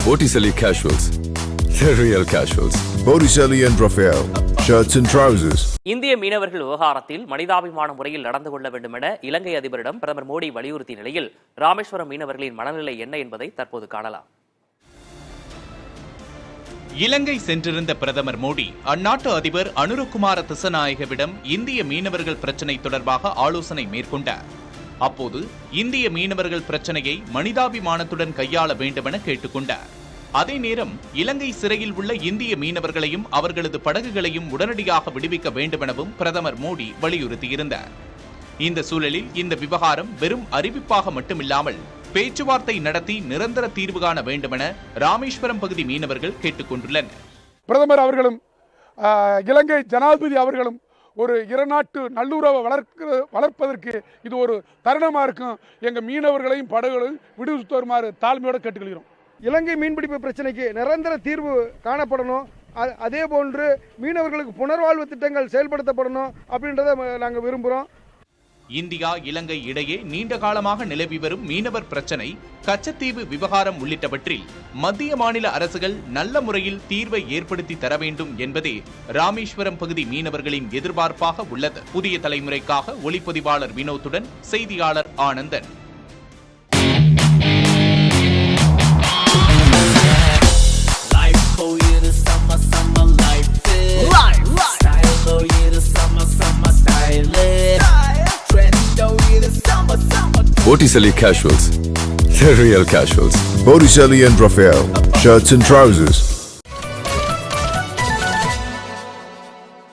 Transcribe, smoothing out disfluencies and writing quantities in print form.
Botticelli Casuals, the real casuals. Botticelli and Raphael, shirts and trousers. இந்திய மீனவர்கள் விவகாரத்தில் மனிதாபிமான முறையில் நடந்து கொள்ள வேண்டும் என இலங்கை அதிபரிடம் பிரதமர் மோடி வலியுறுத்திய நிலையில் ராமேஸ்வரம் மீனவர்களின் மனநிலை என்ன என்பதை தற்போது காணலாம். இலங்கை சென்றிருந்த பிரதமர் மோடி அந்நாட்டு அதிபர் அனுரகுமார திசநாயகவிடம் இந்திய மீனவர்கள் பிரச்சினை தொடர்பாக ஆலோசனை மேற்கொண்டார். அப்போது இந்திய மீனவர்கள் பிரச்சனையை மனிதாபிமானத்துடன் கையாள வேண்டுமென கேட்டுக்கொண்டார். அதே நேரம் இலங்கை சிறையில் உள்ள இந்திய மீனவர்களையும் அவர்களது படகுகளையும் உடனடியாக விடுவிக்க வேண்டுமெனவும் பிரதமர் மோடி வலியுறுத்தியிருந்தார். இந்த சூழலில் இந்த விவகாரம் வெறும் அறிவிப்பாக மட்டுமில்லாமல் பேச்சுவார்த்தை நடத்தி நிரந்தர தீர்வு காண வேண்டுமென ராமேஸ்வரம் பகுதி மீனவர்கள் கேட்டுக்கொண்டுள்ளனர். பிரதமர் அவர்களும் இலங்கை ஜனாதிபதி அவர்களும் ஒரு இருநாட்டு நல்லுறவை வளர்ப்பதற்கு இது ஒரு தருணமாக இருக்கும். எங்கள் மீனவர்களையும் படகுகளையும் விடுவித்து வருமாறு தாழ்மையோடு கேட்டுக்கொள்கிறோம். இலங்கை மீன்பிடிப்பு பிரச்சனைக்கு நிரந்தர தீர்வு காணப்படணும். அதே போன்று மீனவர்களுக்கு புனர்வாழ்வு திட்டங்கள் செயல்படுத்தப்படணும் அப்படின்றத நாங்கள் விரும்புகிறோம். இந்தியா இலங்கை இடையே நீண்ட காலமாக நிலவி வரும் மீனவர் பிரச்சனை, கச்சத்தீவு விவகாரம் உள்ளிட்டவற்றில் மத்திய மாநில அரசுகள் நல்ல முறையில் தீர்வை ஏற்படுத்தி தர வேண்டும் என்பதே ராமேஸ்வரம் பகுதி மீனவர்களின் எதிர்பார்ப்பாக உள்ளது. புதிய தலைமுறைக்காக ஒளிப்பதிவாளர் வினோத்துடன் செய்தியாளர் Anandan. Botticelli Casuals, the real casuals. Botticelli and Raphael, shirts and trousers.